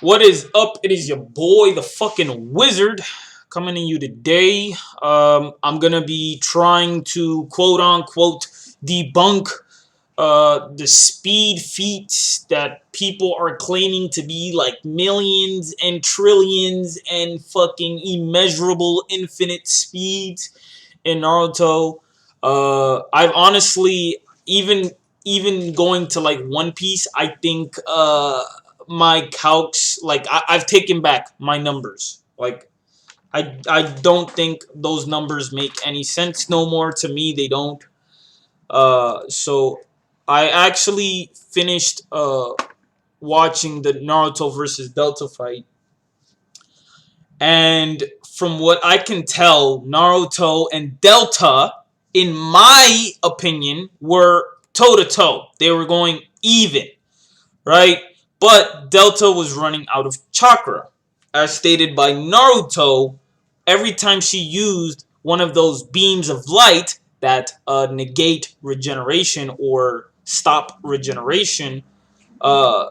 What is up? It is your boy, the fucking wizard, coming to you today. I'm gonna be trying to quote unquote debunk the speed feats that people are claiming to be like millions and trillions and fucking immeasurable infinite speeds in Naruto. I've honestly even going to like One Piece, I think my calcs, like I've taken back my numbers. Like I don't think those numbers make any sense no more to me. They don't. So I actually finished watching the Naruto versus Delta fight, and from what I can tell, Naruto and Delta, in my opinion, were toe to toe. They were going even, right? But Delta was running out of chakra. As stated by Naruto, every time she used one of those beams of light that negate regeneration or stop regeneration, uh,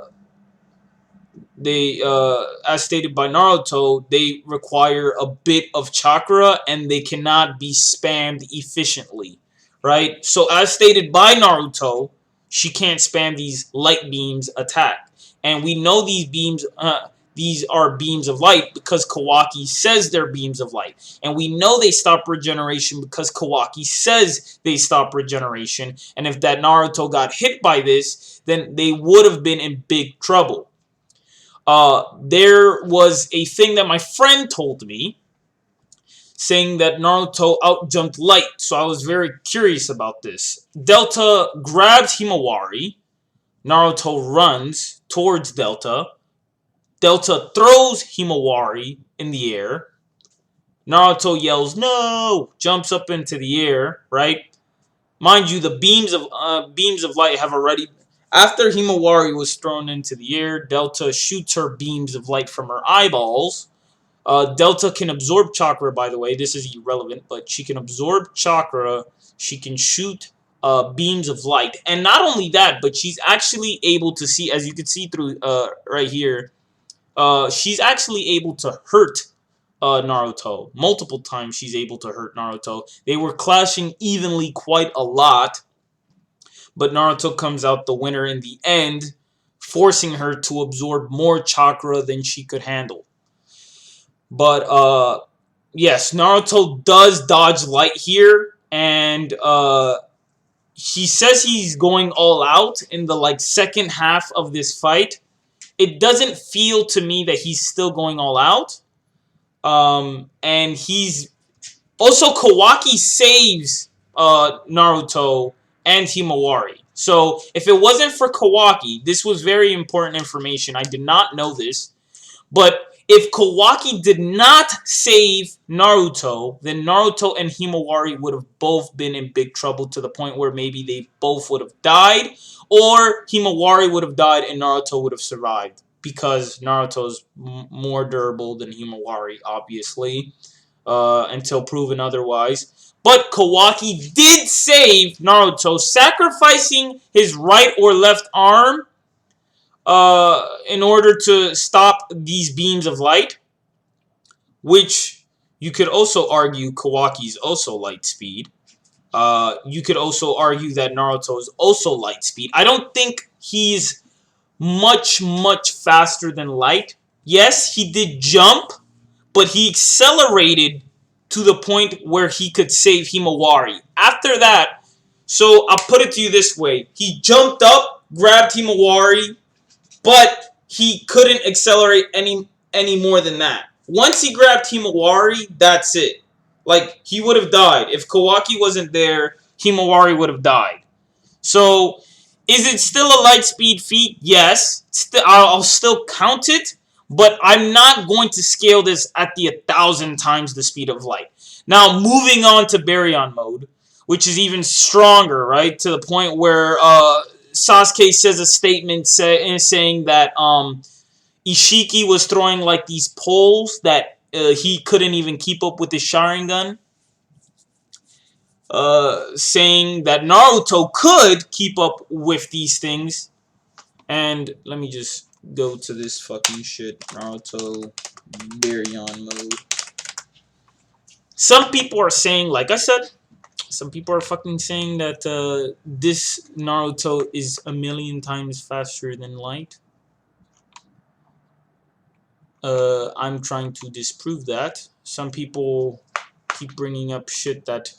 as stated by Naruto, they require a bit of chakra and they cannot be spammed efficiently, right? So as stated by Naruto, she can't spam these light beams attack, and we know these are beams of light because Kawaki says they're beams of light, and we know they stop regeneration because Kawaki says they stop regeneration. And if that Naruto got hit by this, then they would have been in big trouble. There was a thing that my friend told me saying that Naruto outjumped Light, so I was very curious about this. Delta grabs Himawari, Naruto runs towards Delta, Delta throws Himawari in the air, Naruto yells no, jumps up into the air, right? Mind you, the beams of light have already. After Himawari was thrown into the air, Delta shoots her beams of light from her eyeballs. Delta can absorb chakra, by the way. This is irrelevant, but she can absorb chakra. She can shoot beams of light. And not only that, but she's actually able to see, as you can see through right here, she's actually able to hurt Naruto. Multiple times she's able to hurt Naruto. They were clashing evenly quite a lot, but Naruto comes out the winner in the end, forcing her to absorb more chakra than she could handle. But yes, Naruto does dodge light here, and he says he's going all out in the like second half of this fight. It doesn't feel to me that he's still going all out. And he's also Kawaki saves Naruto and Himawari. So if it wasn't for Kawaki, this was very important information. I did not know this. But if Kawaki did not save Naruto, then Naruto and Himawari would have both been in big trouble to the point where maybe they both would have died, or Himawari would have died and Naruto would have survived, because Naruto's more durable than Himawari, obviously, until proven otherwise. But Kawaki did save Naruto, sacrificing his right or left arm in order to stop these beams of light, which you could also argue Kawaki's also light speed. You could also argue that Naruto is also light speed. I don't think he's much faster than light. Yes, he did jump, but he accelerated to the point where he could save Himawari. After that, so I'll put it to you this way. He jumped up, grabbed Himawari, but he couldn't accelerate any more than that. Once he grabbed Himawari, that's it. Like, he would have died. If Kawaki wasn't there, Himawari would have died. So, is it still a light speed feat? Yes. I'll still count it, but I'm not going to scale this at the 1,000 times the speed of light. Now, moving on to Baryon mode, which is even stronger, right? To the point where Sasuke says a statement saying that Ishiki was throwing like these poles that he couldn't even keep up with his Sharingan. Saying that Naruto could keep up with these things. And let me just go to this fucking shit. Naruto Baryon mode. Some people are saying, like I said, some people are fucking saying that this Naruto is a million times faster than Light. I'm trying to disprove that. Some people keep bringing up shit that,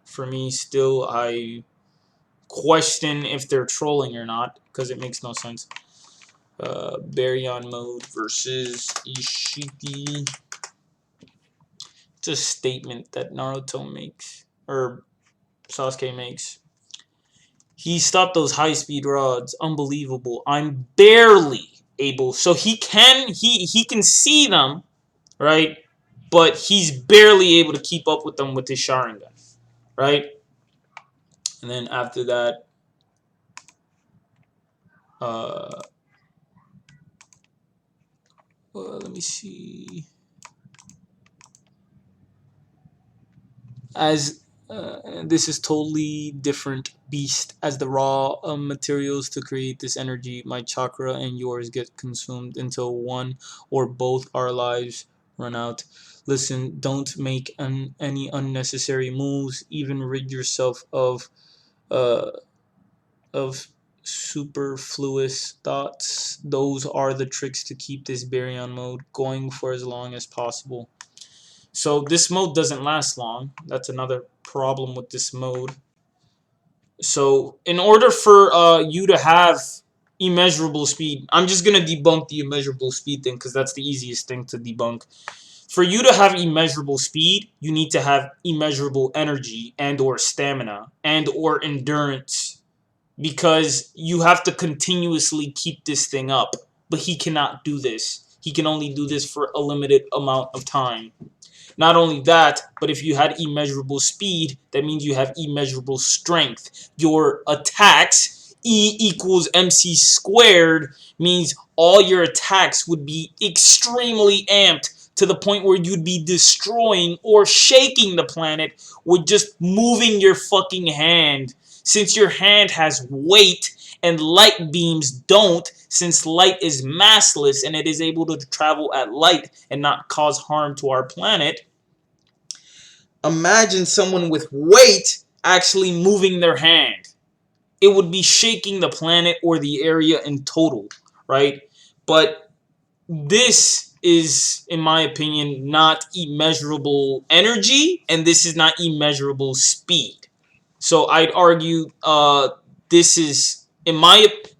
for me, still I question if they're trolling or not, because it makes no sense. Baryon mode versus Ishiki. It's a statement that Naruto makes, or Sasuke makes. He stopped those high-speed rods. Unbelievable. I'm barely able. So he can see them, right? But he's barely able to keep up with them with his Sharingan, right? And then after that, well, let me see. As this is totally different beast. As the raw materials to create this energy, my chakra and yours get consumed until one or both our lives run out. Listen, don't make any unnecessary moves. Even rid yourself uh, of superfluous thoughts. Those are the tricks to keep this baryon mode going for as long as possible. So this mode doesn't last long. That's another problem with this mode. So in order for you to have immeasurable speed, I'm just going to debunk the immeasurable speed thing because that's the easiest thing to debunk. For you to have immeasurable speed, you need to have immeasurable energy and or stamina and or endurance, because you have to continuously keep this thing up. But he cannot do this. He can only do this for a limited amount of time. Not only that, but if you had immeasurable speed, that means you have immeasurable strength. Your attacks, E equals MC squared, means all your attacks would be extremely amped to the point where you'd be destroying or shaking the planet with just moving your fucking hand. Since your hand has weight and light beams don't, since light is massless and it is able to travel at light and not cause harm to our planet, imagine someone with weight actually moving their hand. It would be shaking the planet or the area in total, right? But this is, in my opinion, not immeasurable energy, and this is not immeasurable speed. So I'd argue this is,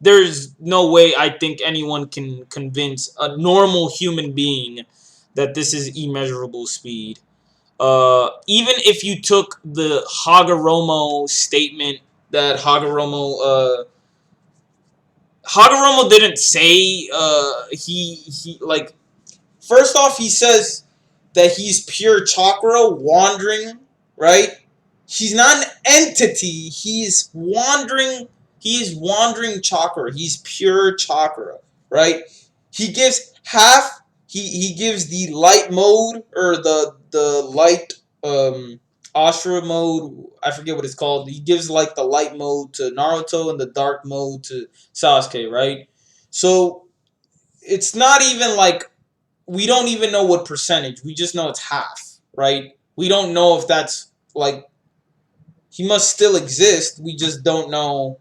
there's no way I think anyone can convince a normal human being that this is immeasurable speed. Even if you took the Hagoromo statement that Hagoromo didn't say, he like, first off, he says that he's pure chakra wandering, right? He's not an entity. He's wandering. He's wandering chakra. He's pure chakra, right? He gives half. He gives the light mode, or the light Ashura mode. I forget what it's called. He gives like the light mode to Naruto and the dark mode to Sasuke, right? So it's not even like, we don't even know what percentage. We just know it's half, right? We don't know if that's like, he must still exist. We just don't know.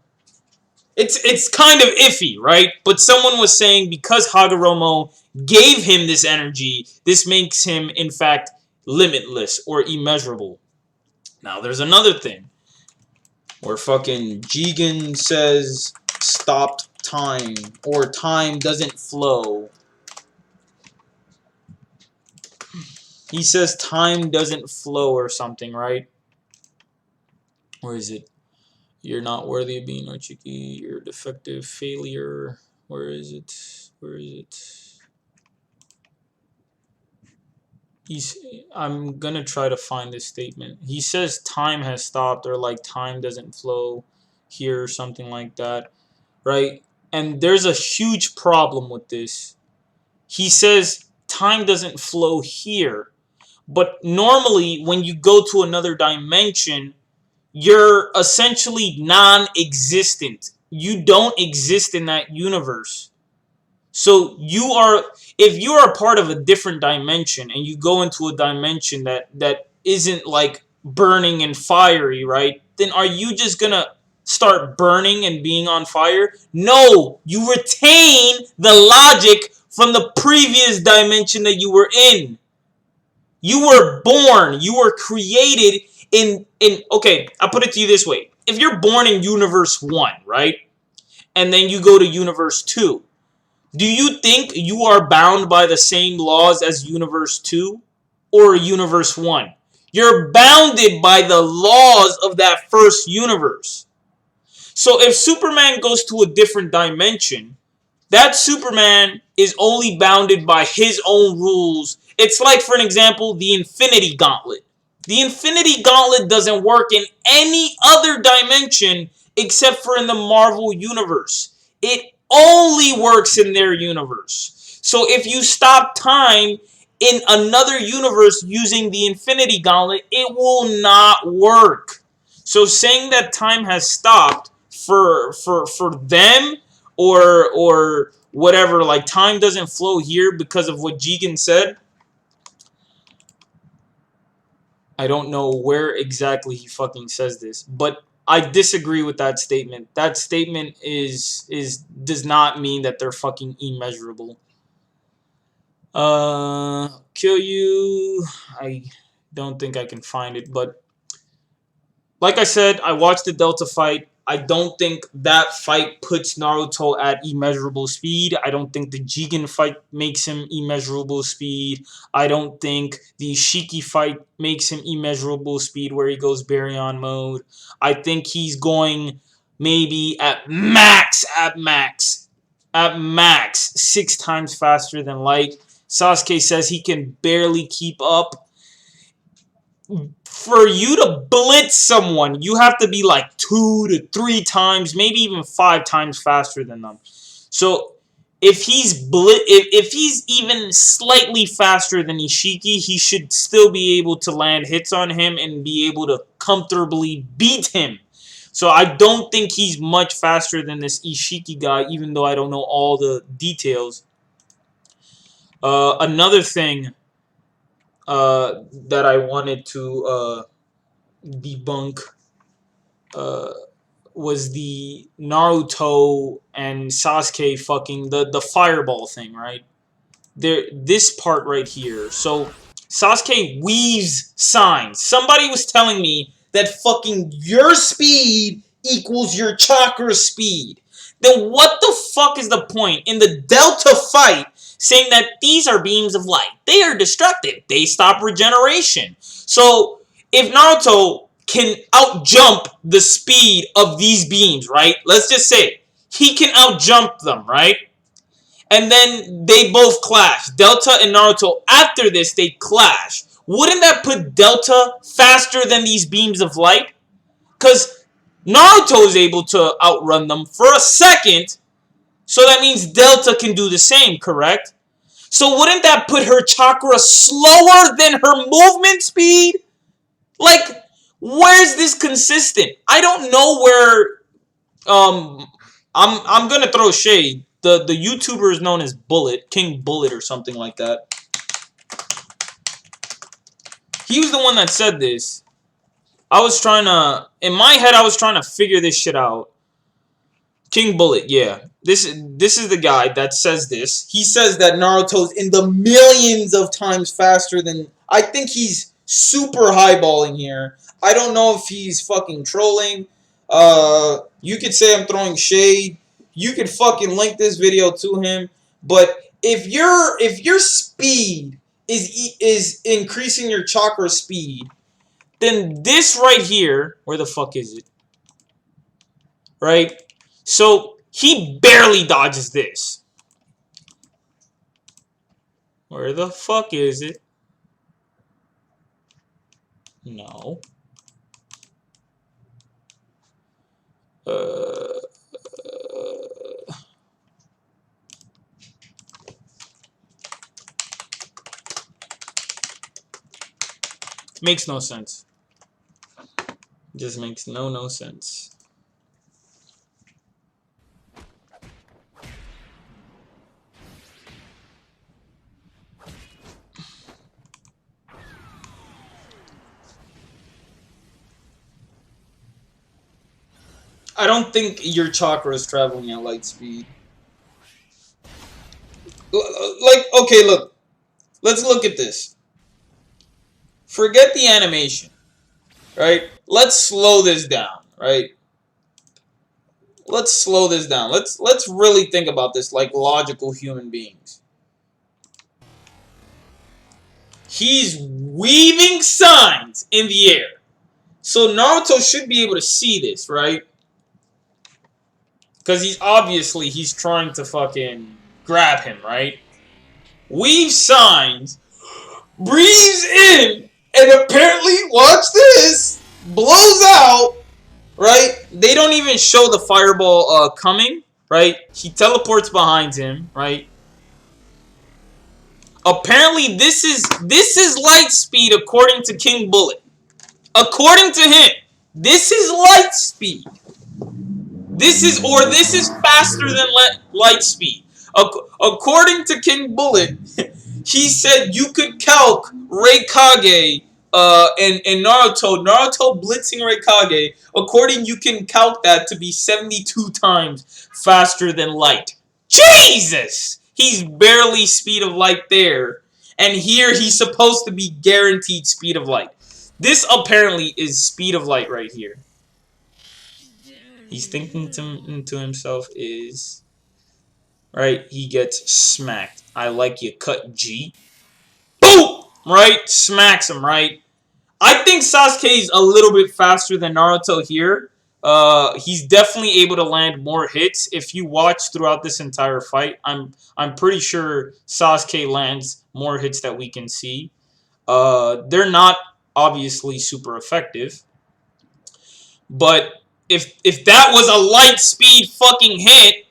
It's kind of iffy, right? But someone was saying because Hagoromo gave him this energy, this makes him in fact limitless or immeasurable. Now there's another thing where fucking Jigen says stopped time, or time doesn't flow. He says time doesn't flow or something, right? Where is it? You're not worthy of being Ochiki. You're a defective failure. Where is it? Where is it? I'm gonna try to find this statement. He says time has stopped, or like time doesn't flow here, or something like that, right? And there's a huge problem with this. He says time doesn't flow here, but normally when you go to another dimension, you're essentially non-existent. You don't exist in that universe. So if you are a part of a different dimension and you go into a dimension that isn't like burning and fiery, right? Then are you just gonna start burning and being on fire? No, you retain the logic from the previous dimension that you were in. You were born, you were created in okay, I'll put it to you this way. If you're born in universe 1, right? And then you go to universe 2, do you think you are bound by the same laws as Universe 2 or Universe 1? You're bounded by the laws of that first universe. So if Superman goes to a different dimension, that Superman is only bounded by his own rules. It's like, for an example, the Infinity Gauntlet. The Infinity Gauntlet doesn't work in any other dimension except for in the Marvel Universe. It only works in their universe. So if you stop time in another universe using the Infinity Gauntlet, it will not work. So saying that time has stopped for them or whatever, like time doesn't flow here because of what Jigen said, I don't know where exactly he fucking says this, but I disagree with that statement. That statement does not mean that they're fucking immeasurable. Kill you. I don't think I can find it, but like I said, I watched the Delta fight. I don't think that fight puts Naruto at immeasurable speed. I don't think the Jigen fight makes him immeasurable speed. I don't think the Shiki fight makes him immeasurable speed where he goes Baryon mode. I think he's going maybe at max, 6 times faster than Light. Sasuke says he can barely keep up. For you to blitz someone, you have to be like 2 to 3 times, maybe even 5 times faster than them. So if if he's even slightly faster than Ishiki, he should still be able to land hits on him and be able to comfortably beat him. So I don't think he's much faster than this Ishiki guy, even though I don't know all the details. Another thing that I wanted to debunk was the Naruto and Sasuke fucking the fireball thing, right? This part right here. So Sasuke weaves signs. Somebody was telling me that fucking your speed equals your chakra speed. Then what the fuck is the point in the Delta fight saying that these are beams of light? They are destructive. They stop regeneration. So if Naruto can outjump the speed of these beams, right? Let's just say he can outjump them, right? And then they both clash. Delta and Naruto, after this, they clash. Wouldn't that put Delta faster than these beams of light? Because Naruto is able to outrun them for a second, so that means Delta can do the same, correct? So wouldn't that put her chakra slower than her movement speed? Like, where's this consistent? I don't know where. I'm gonna throw shade. The YouTuber is known as Bullet, King Bullet or something like that. He was the one that said this. I was trying to, in my head, I was trying to figure this shit out. King Bullet, yeah. This is the guy that says this. He says that Naruto's in the millions of times faster than... I think he's super highballing here. I don't know if he's fucking trolling. You could say I'm throwing shade. You could fucking link this video to him. But if your speed is increasing your chakra speed, then this right here... Where the fuck is it? Right? So, he barely dodges this. Where the fuck is it? No. Makes no sense. Just makes no sense. I don't think your chakra is traveling at light speed. Like, okay, look. Let's look at this. Forget the animation, right? Let's slow this down, right? Let's slow this down. Let's really think about this like logical human beings. He's weaving signs in the air. So Naruto should be able to see this, right? Because he's trying to fucking grab him, right? Weave signs, breathes in, and apparently, watch this, blows out, right? They don't even show the fireball coming, right? He teleports behind him, right? Apparently, this is light speed according to King Bullet. According to him, this is light speed. This is faster than light speed. According to King Bullet, he said you could calc Raikage in Naruto. Naruto blitzing Raikage. According, you can calc that to be 72 times faster than light. Jesus! He's barely speed of light there. And here he's supposed to be guaranteed speed of light. This apparently is speed of light right here. He's thinking to himself is... Right? He gets smacked. I like you cut G. Boom! Right? Smacks him, right? I think Sasuke's a little bit faster than Naruto here. He's definitely able to land more hits. If you watch throughout this entire fight, I'm pretty sure Sasuke lands more hits that we can see. They're not obviously super effective. But if that was a light speed fucking hit,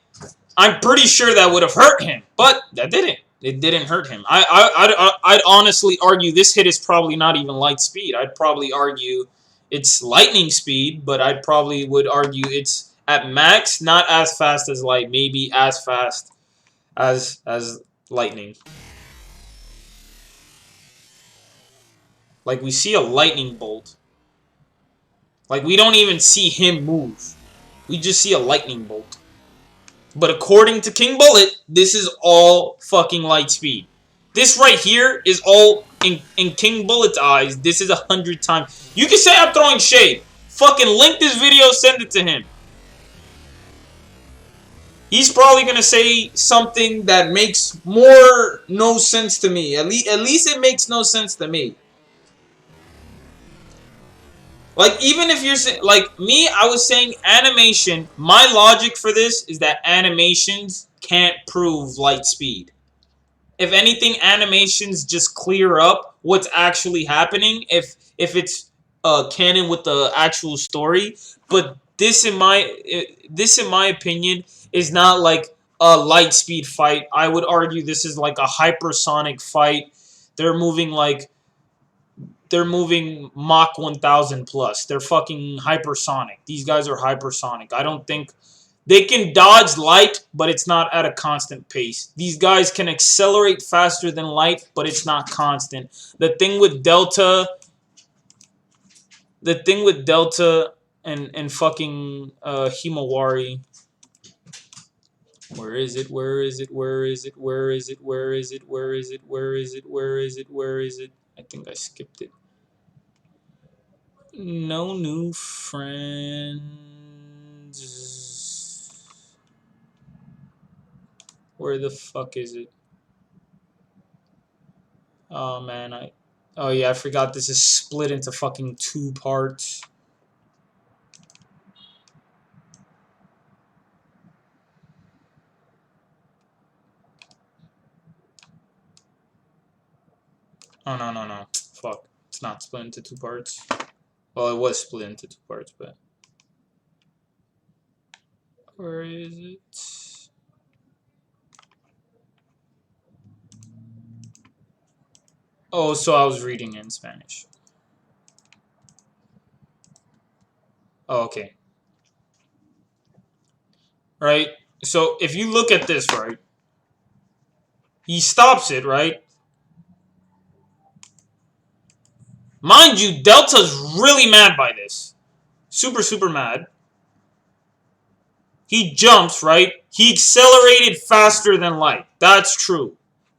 I'm pretty sure that would have hurt him. But that didn't. It didn't hurt him. I'd honestly argue this hit is probably not even light speed. I'd probably argue it's lightning speed, but I'd probably would argue it's at max, not as fast as light, maybe as fast as lightning. Like we see a lightning bolt. Like we don't even see him move. We just see a lightning bolt. But according to King Bullet, this is all fucking light speed. This right here is all, in King Bullet's eyes, this is 100 times. You can say I'm throwing shade. Fucking link this video, send it to him. He's probably going to say something that makes no sense to me. At least it makes no sense to me. Like, even if you're saying, like, me, I was saying animation. My logic for this is that animations can't prove light speed. If anything, animations just clear up what's actually happening if it's canon with the actual story. But this, in my opinion, is not like a light speed fight. I would argue this is like a hypersonic fight. They're moving Mach 1000 plus. They're fucking hypersonic. These guys are hypersonic. I don't think... They can dodge light, but it's not at a constant pace. These guys can accelerate faster than light, but it's not constant. The thing with Delta... and fucking Himawari... Where is it? Where is it? Where is it? Where is it? Where is it? Where is it? Where is it? Where is it? Where is it? I think I skipped it. No new friends. Where the fuck is it? Oh man, oh yeah, I forgot this is split into fucking 2 parts. Oh no. Fuck. It's not split into 2 parts. Well, it was split into 2 parts, but... Where is it? Oh, so I was reading in Spanish. Oh, okay. Right? So, if you look at this, right? He stops it, right? Mind you, Delta's really mad by this. Super, super mad. He jumps, right? He accelerated faster than light. That's true.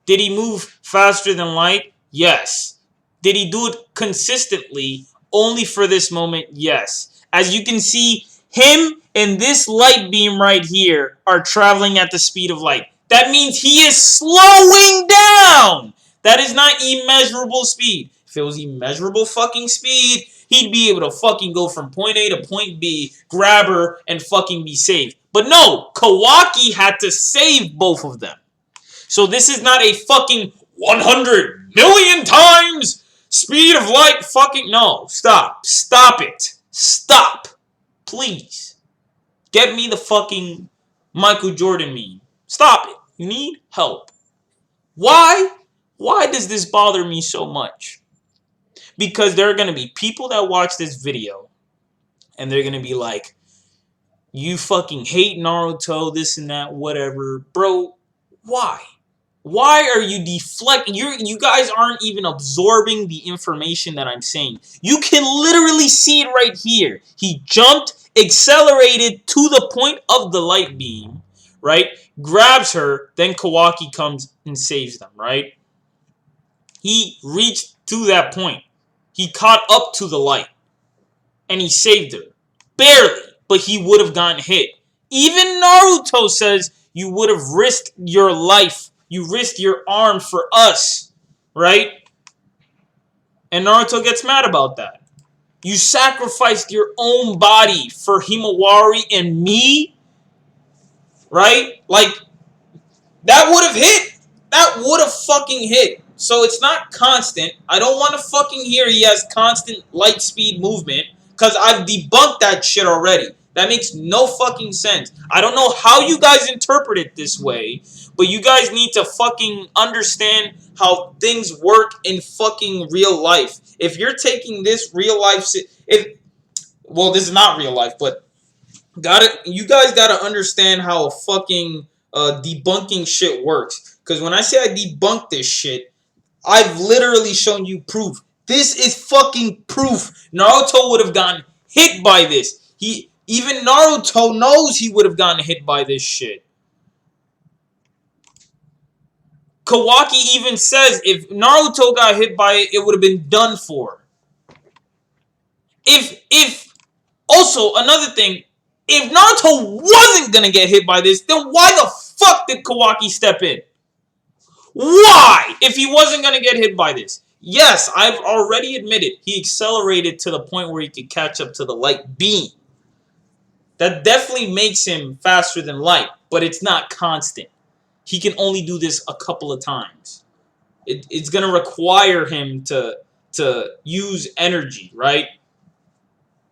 Did he move faster than light? Yes. Did he do it consistently only for this moment? Yes. As you can see, him and this light beam right here are traveling at the speed of light. That means he is slowing down. That is not immeasurable speed. If it was immeasurable fucking speed, he'd be able to fucking go from point A to point B, grab her, and fucking be saved. But no, Kawaki had to save both of them. So this is not a fucking 100 million times speed of light fucking... No, stop. Stop it. Stop. Please. Get me the fucking Michael Jordan meme. Stop it. You need help. Why? Why does this bother me so much? Because there are going to be people that watch this video and they're going to be like, you fucking hate Naruto, this and that, whatever. Bro, why? Why are you deflecting? You guys aren't even absorbing the information that I'm saying. You can literally see it right here. He jumped, accelerated to the point of the light beam, right? Grabs her, then Kawaki comes and saves them, right? He reached to that point. He caught up to the light. And he saved her. Barely. But he would have gotten hit. Even Naruto says you would have risked your life. You risked your arm for us. Right? And Naruto gets mad about that. You sacrificed your own body for Himawari and me? Right? Like, that would have hit. That would have fucking hit. So it's not constant. I don't want to fucking hear he has constant light speed movement. Because I've debunked that shit already. That makes no fucking sense. I don't know how you guys interpret it this way. But you guys need to fucking understand how things work in fucking real life. If you're taking this real life... Well, this is not real life, but... You guys gotta understand how a fucking debunking shit works. Because when I say I debunk this shit, I've literally shown you proof. This is fucking proof. Naruto would have gotten hit by this. Even Naruto knows he would have gotten hit by this shit. Kawaki even says if Naruto got hit by it, it would have been done for. Also, another thing, if Naruto wasn't gonna get hit by this, then why the fuck did Kawaki step in? Why? If he wasn't gonna get hit by this. Yes, I've already admitted he accelerated to the point where he could catch up to the light beam. That definitely makes him faster than light, but it's not constant. He can only do this a couple of times. It's gonna require him to use energy, right?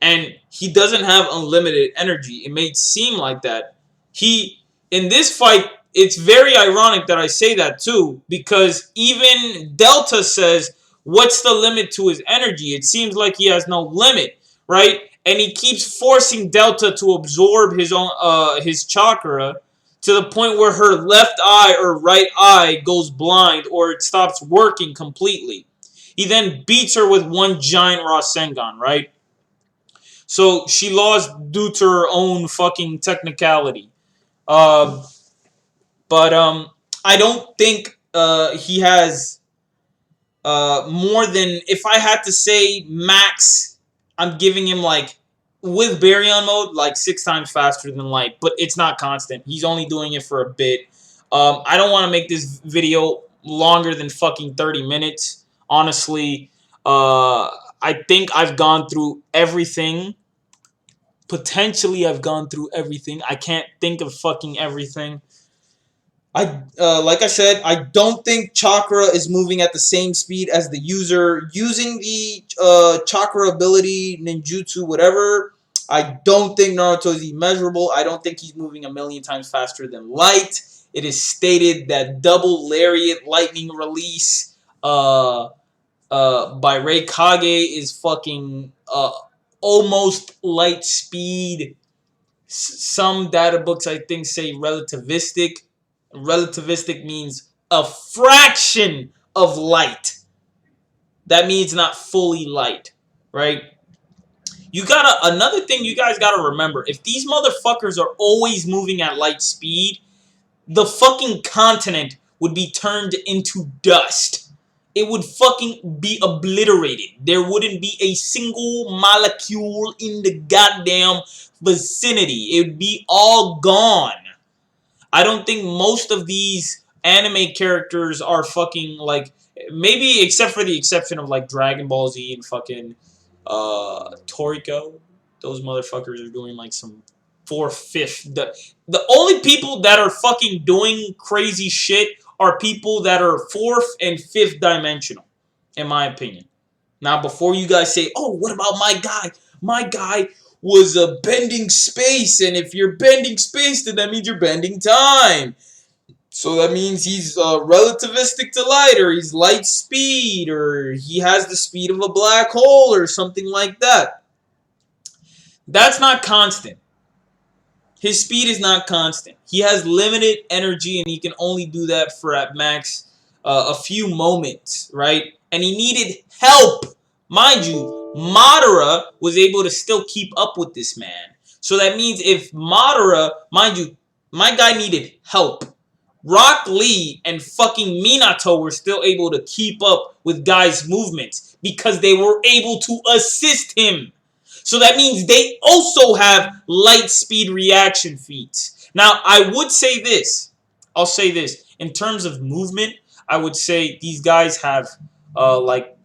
And he doesn't have unlimited energy. It may seem like that. In this fight, it's very ironic that I say that too, because even Delta says, what's the limit to his energy? It seems like he has no limit, right? And he keeps forcing Delta to absorb his chakra to the point where her left eye or right eye goes blind or it stops working completely. He then beats her with one giant Rasengan, right? So she lost due to her own fucking technicality. But I don't think he has more than... If I had to say max, I'm giving him like, with Baryon mode, like 6 times faster than light. But it's not constant. He's only doing it for a bit. I don't want to make this video longer than fucking 30 minutes. Honestly, I think I've gone through everything. Potentially, I've gone through everything. I can't think of fucking everything. Like I said, I don't think chakra is moving at the same speed as the user using the chakra ability, ninjutsu, whatever. I don't think Naruto is immeasurable. I don't think he's moving a million times faster than light. It is stated that double lariat lightning release by Raikage is fucking almost light speed. Some data books, I think, say relativistic. Relativistic means a fraction of light. That means not fully light, right? Another thing you guys gotta remember, if these motherfuckers are always moving at light speed, the fucking continent would be turned into dust. It would fucking be obliterated. There wouldn't be a single molecule in the goddamn vicinity. It would be all gone. I don't think most of these anime characters are fucking like, maybe except for the exception of like Dragon Ball Z and fucking Toriko. Those motherfuckers are doing like some fourth, fifth. The only people that are fucking doing crazy shit are people that are fourth and fifth dimensional, in my opinion. Now, before you guys say, oh, what about my guy? My guy was bending space, and if you're bending space, then that means you're bending time. So that means he's relativistic to light, or he's light speed, or he has the speed of a black hole, or something like that. That's not constant. His speed is not constant. He has limited energy, and he can only do that for at max a few moments, right? And he needed help. Mind you, Madara was able to still keep up with this man. So that means if Madara, mind you, my guy needed help. Rock Lee and fucking Minato were still able to keep up with Guy's movements because they were able to assist him. So that means they also have light speed reaction feats. Now, I would say this. I'll say this. In terms of movement, I would say these guys have, like,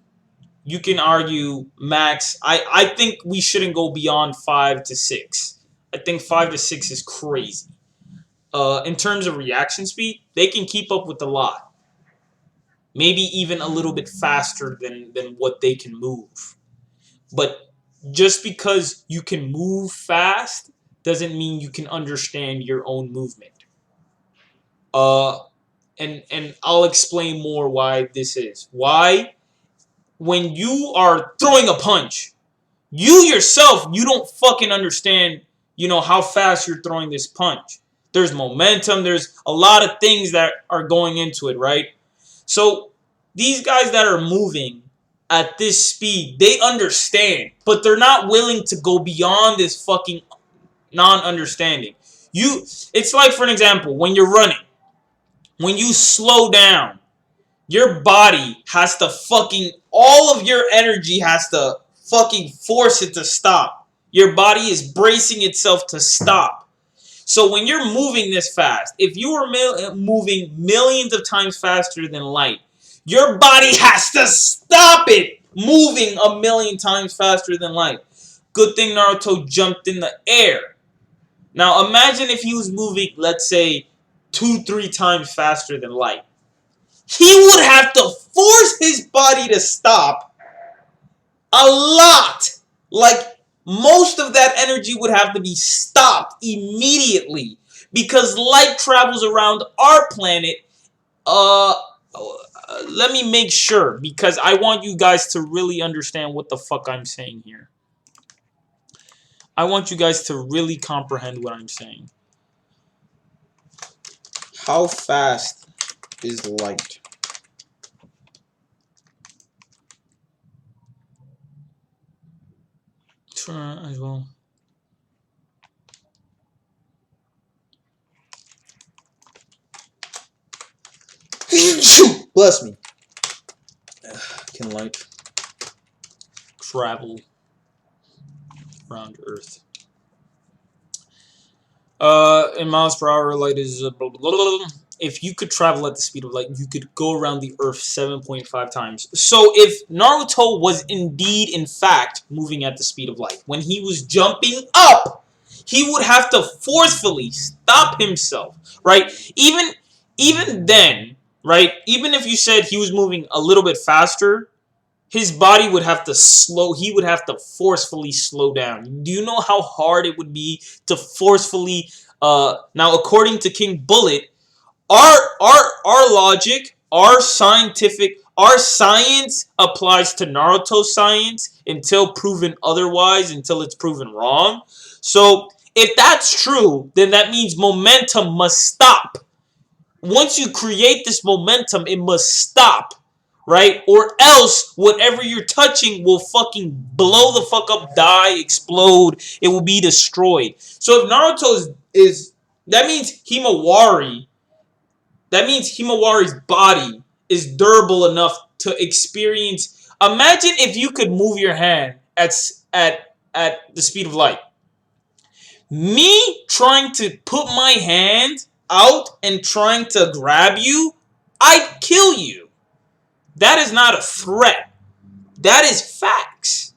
you can argue max. I think we shouldn't go beyond 5 to 6. I think 5 to 6 is crazy. In terms of reaction speed, they can keep up with a lot. Maybe even a little bit faster than what they can move. But just because you can move fast doesn't mean you can understand your own movement. And I'll explain more why this is. Why? When you are throwing a punch, you yourself, you don't fucking understand, how fast you're throwing this punch. There's momentum. There's a lot of things that are going into it, right? So these guys that are moving at this speed, they understand, but they're not willing to go beyond this fucking non-understanding. It's like, for an example, when you're running, when you slow down, your body has to fucking, all of your energy has to fucking force it to stop. Your body is bracing itself to stop. So when you're moving this fast, if you are moving millions of times faster than light, your body has to stop it moving a million times faster than light. Good thing Naruto jumped in the air. Now imagine if he was moving, let's say, 2-3 times faster than light. He would have to force his body to stop a lot. Like, most of that energy would have to be stopped immediately because light travels around our planet. Let me make sure, because I want you guys to really understand what the fuck I'm saying here. I want you guys to really comprehend what I'm saying. How fast is light? Sure, as well. Bless me. Can light travel around Earth? In miles per hour, light is blah, blah, blah, blah. If you could travel at the speed of light, you could go around the Earth 7.5 times. So if Naruto was indeed, in fact, moving at the speed of light, when he was jumping up, he would have to forcefully stop himself, right? Even then, right? Even if you said he was moving a little bit faster, his body would have to he would have to forcefully slow down. Do you know how hard it would be to forcefully, now according to King Bullet, our logic, our science applies to Naruto's science until proven otherwise, until it's proven wrong. So if that's true, then that means momentum must stop. Once you create this momentum, it must stop. right? Or else whatever you're touching will fucking blow the fuck up, die, explode. It will be destroyed. So if Naruto is that means Himawari's body is durable enough to experience. Imagine if you could move your hand at the speed of light. Me trying to put my hand out and trying to grab you, I'd kill you. That is not a threat. That is facts.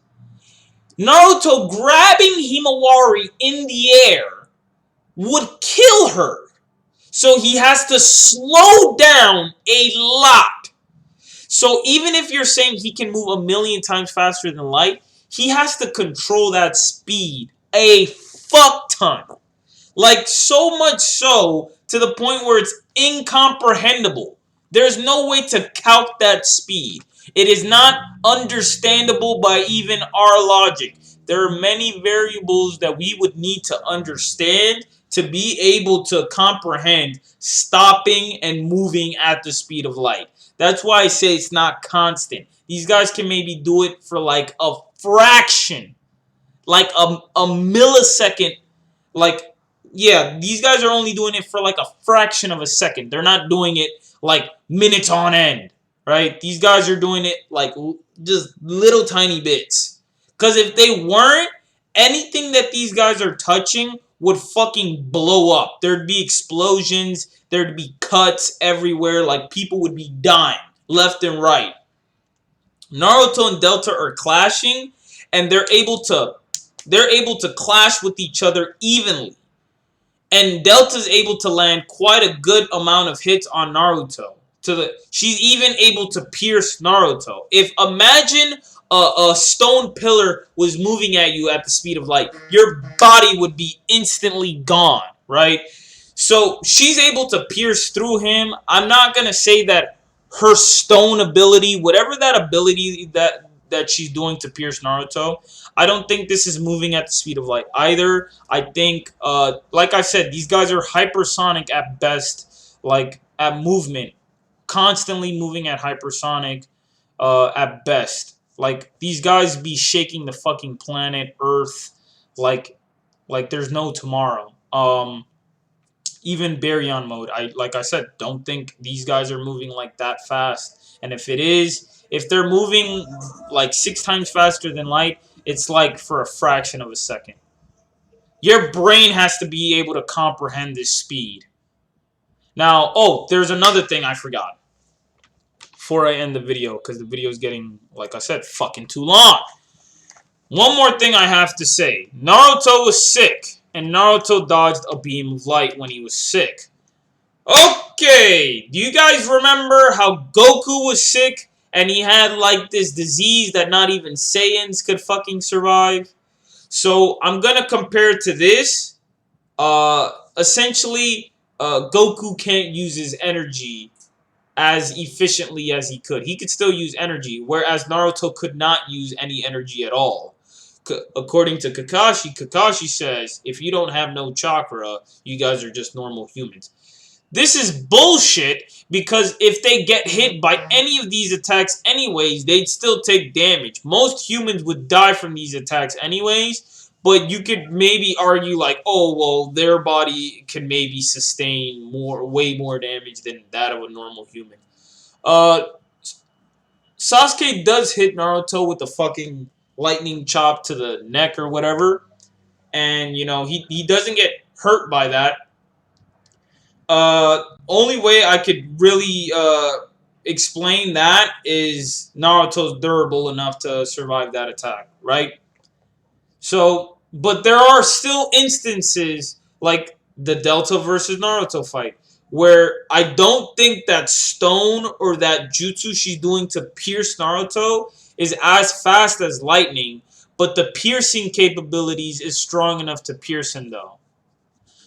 Naruto grabbing Himawari in the air would kill her. So he has to slow down a lot. So even if you're saying he can move 1,000,000 times faster than light, he has to control that speed a fuck ton. Like, so much so to the point where it's incomprehensible. There's no way to calc that speed. It is not understandable by even our logic. There are many variables that we would need to understand to be able to comprehend stopping and moving at the speed of light. That's why I say it's not constant. These guys can maybe do it for like a fraction, like a millisecond. Like, yeah, these guys are only doing it for like a fraction of a second. They're not doing it like minutes on end, right? These guys are doing it like just little tiny bits. Because if they weren't, anything that these guys are touching would fucking blow up. There'd be explosions. There'd be cuts everywhere. Like, people would be dying left and right. Naruto and Delta are clashing, and they're able to clash with each other evenly. And Delta's able to land quite a good amount of hits on Naruto. She's even able to pierce Naruto. If imagine a stone pillar was moving at you at the speed of light, your body would be instantly gone, right? So she's able to pierce through him. I'm not gonna say that her stone ability, whatever that ability that she's doing to pierce Naruto, I don't think this is moving at the speed of light either. I think, like I said, these guys are hypersonic at best, like at movement, constantly moving at hypersonic at best. Like, these guys be shaking the fucking planet Earth like there's no tomorrow. Even Baryon mode, like I said, don't think these guys are moving like that fast. And if they're moving like 6 times faster than light, it's like for a fraction of a second. Your brain has to be able to comprehend this speed. Now, oh, there's another thing I forgot before I end the video, because the video is getting, like I said, fucking too long. One more thing I have to say. Naruto was sick, and Naruto dodged a beam of light when he was sick. Okay, do you guys remember how Goku was sick and he had like this disease that not even Saiyans could fucking survive? So I'm gonna compare it to this. Essentially, Goku can't use his energy as efficiently as he could. He could still use energy, whereas Naruto could not use any energy at all. According to Kakashi, Kakashi says, if you don't have no chakra, you guys are just normal humans. This is bullshit, because if they get hit by any of these attacks anyways, they'd still take damage. Most humans would die from these attacks anyways, but you could maybe argue like, oh, well, their body can maybe sustain way more damage than that of a normal human. Sasuke does hit Naruto with the fucking lightning chop to the neck or whatever, and, you know, he doesn't get hurt by that. Only way I could really explain that is Naruto's durable enough to survive that attack, right? So, but there are still instances like the Delta versus Naruto fight where I don't think that stone or that jutsu she's doing to pierce Naruto is as fast as lightning, but the piercing capabilities is strong enough to pierce him though.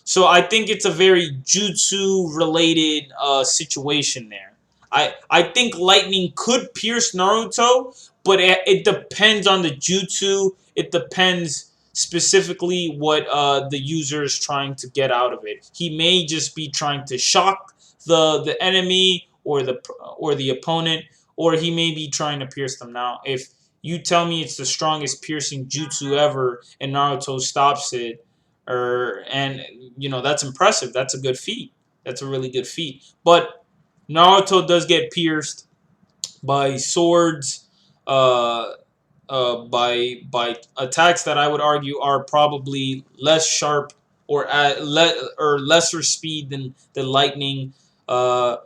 So I think it's a very jutsu-related situation there. I think lightning could pierce Naruto, but it depends on the jutsu. It depends specifically what the user is trying to get out of it. He may just be trying to shock the enemy or the opponent, or he may be trying to pierce them. Now, if you tell me it's the strongest piercing jutsu ever and Naruto stops it, and that's impressive. That's a good feat. That's a really good feat. But Naruto does get pierced by swords, by attacks that I would argue are probably less sharp or lesser speed than lightning. Uh,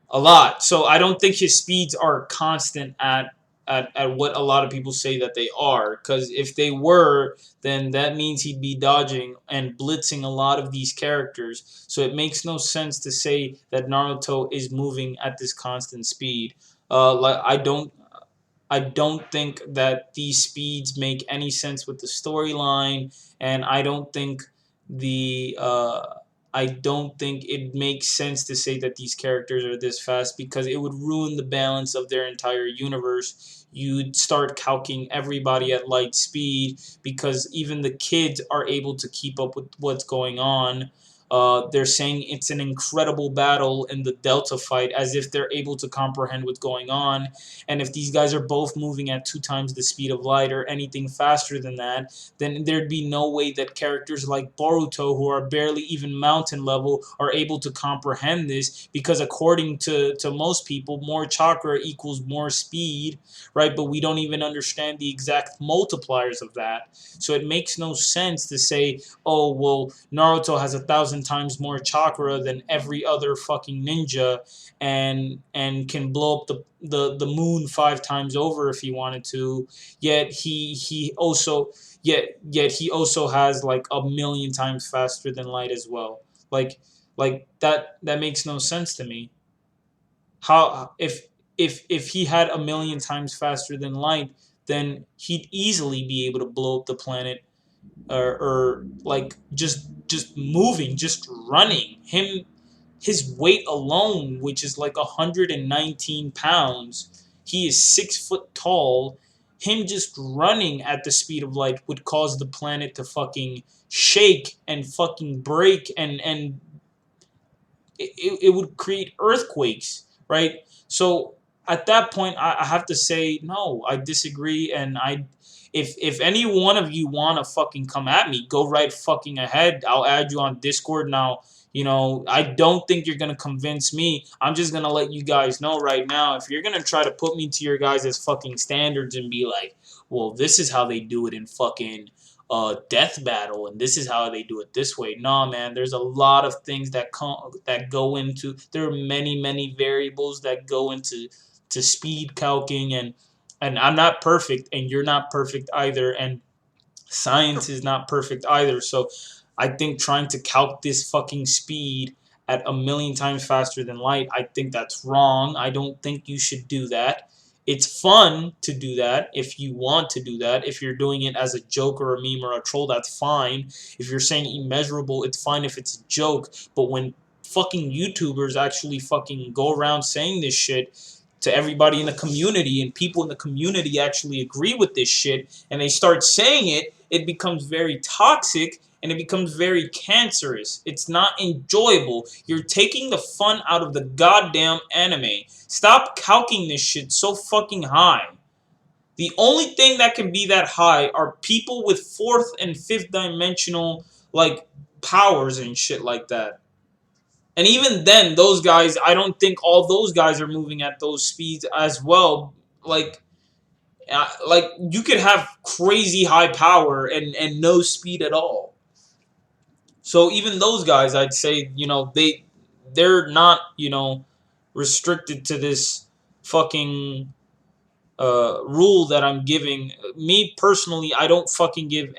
a lot. So I don't think his speeds are constant at what a lot of people say that they are. Because if they were, then that means he'd be dodging and blitzing a lot of these characters. So it makes no sense to say that Naruto is moving at this constant speed. Like I don't think that these speeds make any sense with the storyline, and the I don't think it makes sense to say that these characters are this fast because it would ruin the balance of their entire universe. You'd start calcing everybody at light speed because even the kids are able to keep up with what's going on. They're saying it's an incredible battle in the Delta fight as if they're able to comprehend what's going on. And if these guys are both moving at 2 times the speed of light or anything faster than that, then there'd be no way that characters like Boruto, who are barely even mountain level, are able to comprehend this because according to most people, more chakra equals more speed, right? But we don't even understand the exact multipliers of that. So it makes no sense to say, oh, well, Naruto has 1,000 times more chakra than every other fucking ninja and can blow up the moon 5 times over if he wanted to. Yet he also has like 1,000,000 times faster than light as well. Like that makes no sense to me. How if he had 1,000,000 times faster than light, then he'd easily be able to blow up the planet, or like just moving, just running. His weight alone, which is like 119 pounds, he is 6 foot tall. Him just running at the speed of light would cause the planet to fucking shake and fucking break, and it would create earthquakes, right? So at that point, I have to say no. I disagree, and if any one of you want to fucking come at me, go right fucking ahead. I'll add you on Discord now. I don't think you're gonna convince me. I'm just gonna let you guys know right now. If you're gonna try to put me to your guys' fucking standards and be like, well, this is how they do it in fucking death battle, and this is how they do it this way. Nah, man, there's a lot of things that go into. There are many variables that go into speed calcing, and I'm not perfect, and you're not perfect either, and science is not perfect either. So I think trying to calc this fucking speed at 1,000,000 times faster than light, I think that's wrong. I don't think you should do that. It's fun to do that if you want to do that. If you're doing it as a joke or a meme or a troll, that's fine. If you're saying immeasurable, it's fine if it's a joke. But when fucking YouTubers actually fucking go around saying this shit to everybody in the community, and people in the community actually agree with this shit, and they start saying it, it becomes very toxic and it becomes very cancerous. It's not enjoyable. You're taking the fun out of the goddamn anime. Stop calking this shit so fucking high. The only thing that can be that high are people with fourth and fifth dimensional like powers and shit like that. And even then, those guys, I don't think all those guys are moving at those speeds as well. Like you could have crazy high power and no speed at all. So even those guys, I'd say, they're not, restricted to this fucking rule that I'm giving. Me personally, I don't fucking give.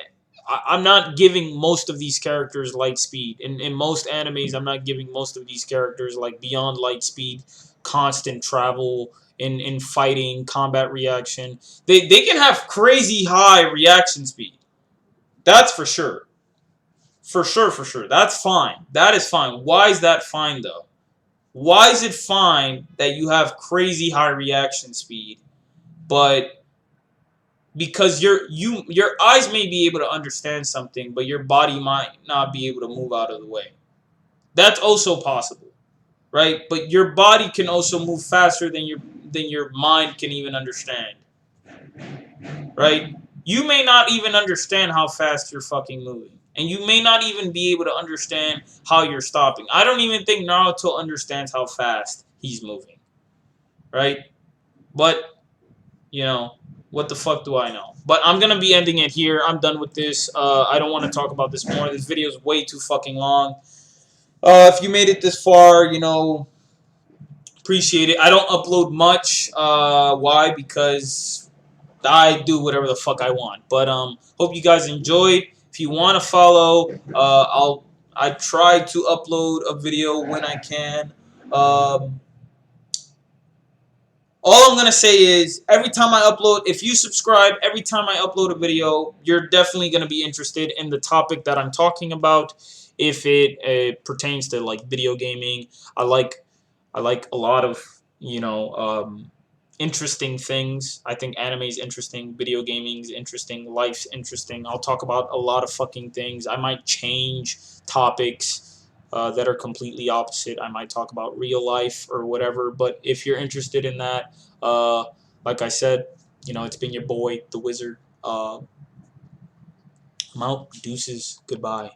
I'm not giving most of these characters light speed. In most animes, I'm not giving most of these characters like beyond light speed, constant travel in fighting, combat reaction. They can have crazy high reaction speed. That's for sure. For sure. That's fine. That is fine. Why is that fine though? Why is it fine that you have crazy high reaction speed, but because your eyes may be able to understand something, but your body might not be able to move out of the way. That's also possible, right? But your body can also move faster than your mind can even understand. Right? You may not even understand how fast you're fucking moving. And you may not even be able to understand how you're stopping. I don't even think Naruto understands how fast he's moving. Right? But, you know, what the fuck do I know? But I'm going to be ending it here. I'm done with this. I don't want to talk about this more. This video is way too fucking long. If you made it this far, you know, appreciate it. I don't upload much. Why? Because I do whatever the fuck I want. But hope you guys enjoyed. If you want to follow, I try to upload a video when I can. All I'm going to say is every time I upload, if you subscribe, every time I upload a video, you're definitely going to be interested in the topic that I'm talking about. If it pertains to like video gaming, I like a lot of, you know, interesting things. I think anime is interesting, video gaming is interesting, life's interesting. I'll talk about a lot of fucking things. I might change topics that are completely opposite. I might talk about real life or whatever. But if you're interested in that, like I said, you know, it's been your boy, the Wizard. I'm out. Deuces. Goodbye.